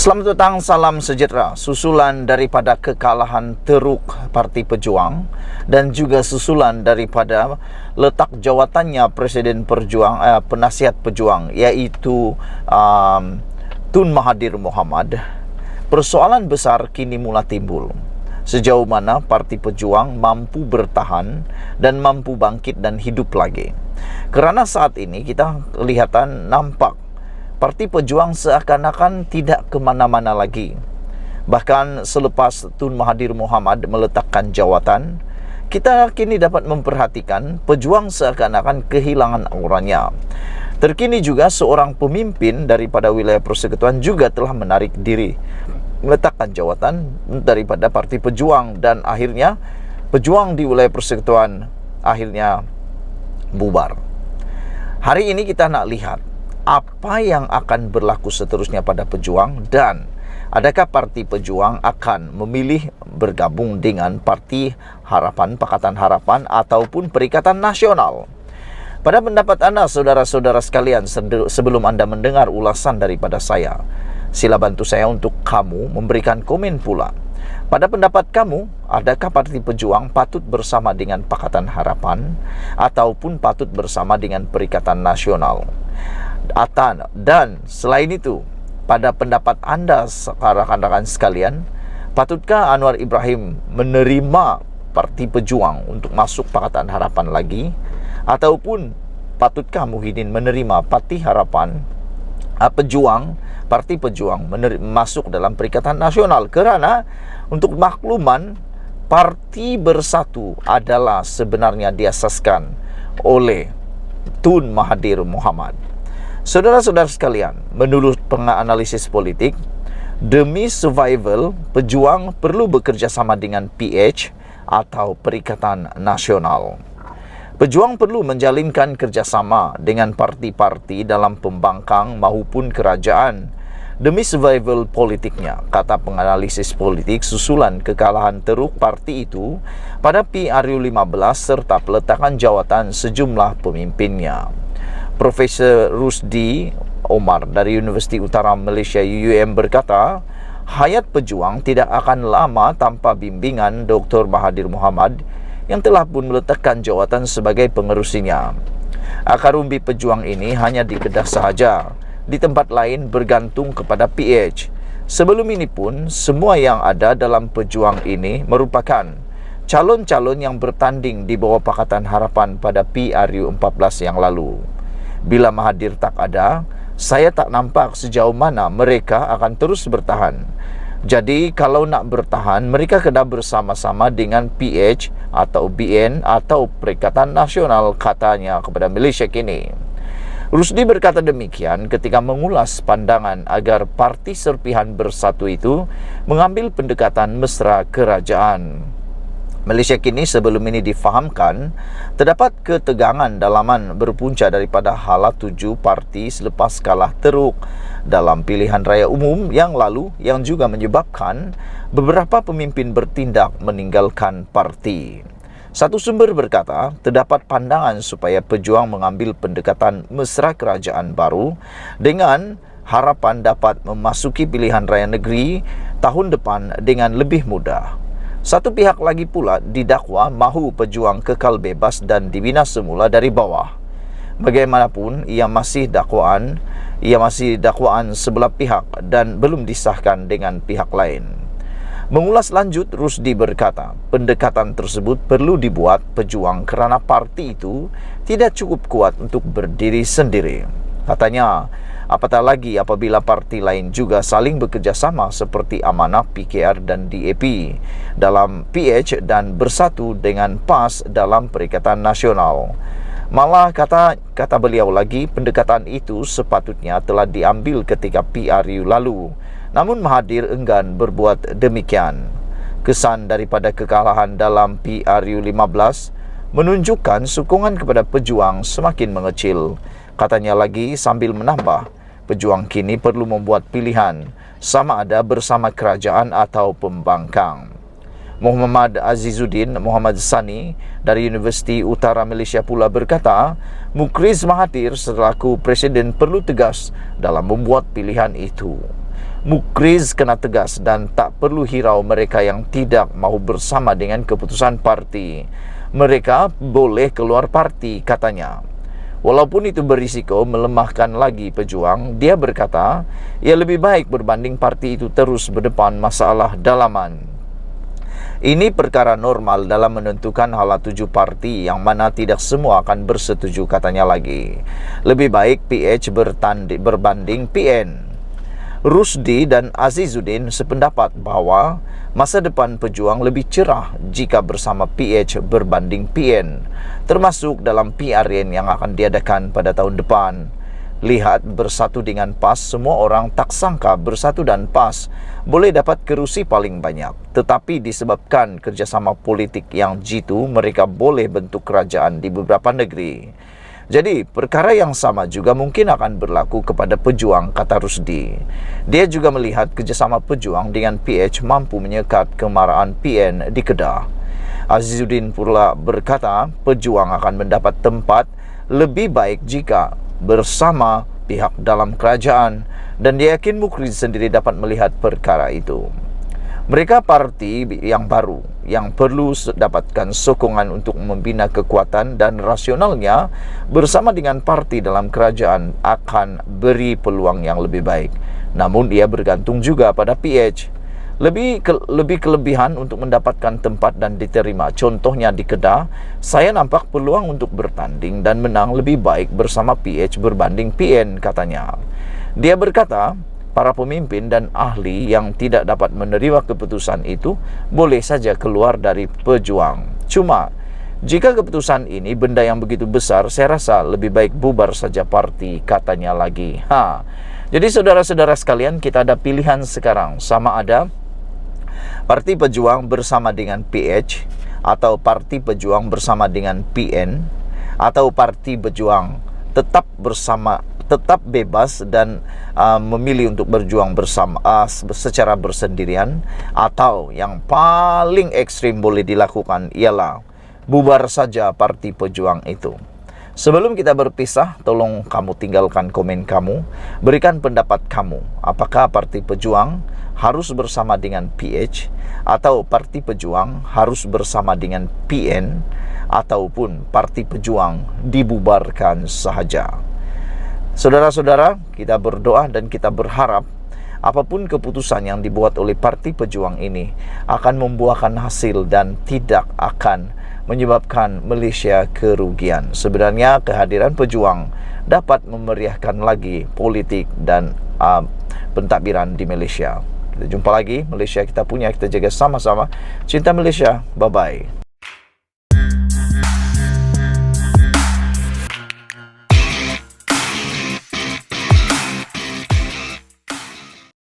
Selamat datang, salam sejahtera. Susulan daripada kekalahan teruk Parti Pejuang dan juga susulan daripada letak jawatannya Presiden Penasihat Pejuang, iaitu Tun Mahathir Mohamad, persoalan besar kini mula timbul. Sejauh mana Parti Pejuang mampu bertahan dan mampu bangkit dan hidup lagi. Kerana saat ini kita kelihatan nampak Parti Pejuang seakan-akan tidak ke mana-mana lagi. Bahkan selepas Tun Mahathir Mohamad meletakkan jawatan, kita kini dapat memperhatikan Pejuang seakan-akan kehilangan auranya. Terkini juga seorang pemimpin daripada wilayah persekutuan juga telah menarik diri, meletakkan jawatan daripada Parti Pejuang, dan akhirnya Pejuang di wilayah persekutuan akhirnya bubar. Hari ini kita nak lihat apa yang akan berlaku seterusnya pada Pejuang, dan adakah Parti Pejuang akan memilih bergabung dengan Parti Harapan, Pakatan Harapan ataupun Perikatan Nasional. Pada pendapat anda, saudara-saudara sekalian, sebelum anda mendengar ulasan daripada saya, sila bantu saya untuk kamu memberikan komen pula. Pada pendapat kamu, adakah Parti Pejuang patut bersama dengan Pakatan Harapan ataupun patut bersama dengan Perikatan Nasional? Dan selain itu, pada pendapat anda rekan-rekan sekalian, patutkah Anwar Ibrahim menerima Parti Pejuang untuk masuk Pakatan Harapan lagi, ataupun patutkah Muhyiddin menerima Parti Pejuang masuk dalam Perikatan Nasional? Kerana untuk makluman, Parti Bersatu adalah sebenarnya diasaskan oleh Tun Mahathir Mohamad. Saudara-saudara sekalian, menurut penganalisis politik, demi survival, Pejuang perlu bekerjasama dengan PH atau Perikatan Nasional. Pejuang perlu menjalinkan kerjasama dengan parti-parti dalam pembangkang maupun kerajaan demi survival politiknya, kata penganalisis politik susulan kekalahan teruk parti itu pada PRU15 serta peletakan jawatan sejumlah pemimpinnya. Profesor Rusdi Omar dari Universiti Utara Malaysia UUM berkata, hayat Pejuang tidak akan lama tanpa bimbingan Dr. Mahathir Mohamad yang telah pun meletakkan jawatan sebagai pengerusinya. Akar umbi Pejuang ini hanya di Kedah sahaja, di tempat lain bergantung kepada PH. Sebelum ini pun, semua yang ada dalam Pejuang ini merupakan calon-calon yang bertanding di bawah Pakatan Harapan pada PRU14 yang lalu. Bila Mahathir tak ada, saya tak nampak sejauh mana mereka akan terus bertahan. Jadi kalau nak bertahan, mereka kena bersama-sama dengan PH atau BN atau Perikatan Nasional, katanya kepada Malaysia Kini. Rusdi berkata demikian ketika mengulas pandangan agar Parti Serpihan Bersatu itu mengambil pendekatan mesra kerajaan. Malaysia Kini sebelum ini difahamkan terdapat ketegangan dalaman berpunca daripada hala 7 parti selepas kalah teruk dalam pilihan raya umum yang lalu, yang juga menyebabkan beberapa pemimpin bertindak meninggalkan parti. Satu sumber berkata, terdapat pandangan supaya Pejuang mengambil pendekatan mesra kerajaan baru dengan harapan dapat memasuki pilihan raya negeri tahun depan dengan lebih mudah. Satu pihak lagi pula didakwa mahu Pejuang kekal bebas dan dibina semula dari bawah. Bagaimanapun, ia masih dakwaan sebelah pihak dan belum disahkan dengan pihak lain. Mengulas lanjut, Rusdi berkata, pendekatan tersebut perlu dibuat Pejuang kerana parti itu tidak cukup kuat untuk berdiri sendiri. Katanya, apatah lagi apabila parti lain juga saling bekerjasama seperti Amanah, PKR dan DAP dalam PH dan bersatu dengan PAS dalam Perikatan Nasional. Malah kata beliau lagi, pendekatan itu sepatutnya telah diambil ketika PRU lalu. Namun Mahathir enggan berbuat demikian. Kesan daripada kekalahan dalam PRU15 menunjukkan sokongan kepada Pejuang semakin mengecil. Katanya lagi sambil menambah, Pejuang kini perlu membuat pilihan sama ada bersama kerajaan atau pembangkang. Muhammad Azizuddin Muhammad Sani dari Universiti Utara Malaysia pula berkata, Mukriz Mahathir selaku Presiden perlu tegas dalam membuat pilihan itu. Mukriz kena tegas dan tak perlu hirau mereka yang tidak mahu bersama dengan keputusan parti. Mereka boleh keluar parti, katanya. Walaupun itu berisiko melemahkan lagi pejuang, dia berkata, ia lebih baik berbanding parti itu terus berdepan masalah dalaman. Ini perkara normal dalam menentukan hala tuju parti yang mana tidak semua akan bersetuju, katanya lagi. Lebih baik PH berbanding PN. Rusdi dan Azizuddin sependapat bahwa masa depan pejuang lebih cerah jika bersama PH berbanding PN, termasuk dalam PRN yang akan diadakan pada tahun depan. Lihat Bersatu dengan PAS, semua orang tak sangka Bersatu dan PAS boleh dapat kerusi paling banyak. Tetapi disebabkan kerjasama politik yang jitu, mereka boleh bentuk kerajaan di beberapa negeri. Jadi, perkara yang sama juga mungkin akan berlaku kepada pejuang, kata Rusdi. Dia juga melihat kerjasama pejuang dengan PH mampu menyekat kemarahan PN di Kedah. Azizuddin pula berkata, pejuang akan mendapat tempat lebih baik jika bersama pihak dalam kerajaan, dan dia yakin Mukriz sendiri dapat melihat perkara itu. Mereka parti yang baru yang perlu dapatkan sokongan untuk membina kekuatan, dan rasionalnya bersama dengan parti dalam kerajaan akan beri peluang yang lebih baik. Namun ia bergantung juga pada PH. Lebih kelebihan untuk mendapatkan tempat dan diterima. Contohnya di Kedah, saya nampak peluang untuk bertanding dan menang lebih baik bersama PH berbanding PN, katanya. Dia berkata, para pemimpin dan ahli yang tidak dapat menerima keputusan itu boleh saja keluar dari pejuang. Cuma, jika keputusan ini benda yang begitu besar, saya rasa lebih baik bubar saja parti, katanya lagi. Jadi saudara-saudara sekalian, kita ada pilihan sekarang. Sama ada Parti Pejuang bersama dengan PH, atau Parti Pejuang bersama dengan PN, atau Parti Pejuang tetap bebas dan memilih untuk berjuang bersama secara bersendirian, atau yang paling ekstrim boleh dilakukan ialah bubar saja parti pejuang itu. Sebelum kita berpisah, tolong kamu tinggalkan komen kamu, berikan pendapat kamu. Apakah parti pejuang harus bersama dengan PH, atau parti pejuang harus bersama dengan PN, ataupun parti pejuang dibubarkan sahaja? Saudara-saudara, kita berdoa dan kita berharap apapun keputusan yang dibuat oleh parti pejuang ini akan membuahkan hasil dan tidak akan menyebabkan Malaysia kerugian. Sebenarnya kehadiran pejuang dapat memeriahkan lagi politik dan pentadbiran di Malaysia. Kita jumpa lagi. Malaysia kita punya, kita jaga sama-sama. Cinta Malaysia. Bye-bye.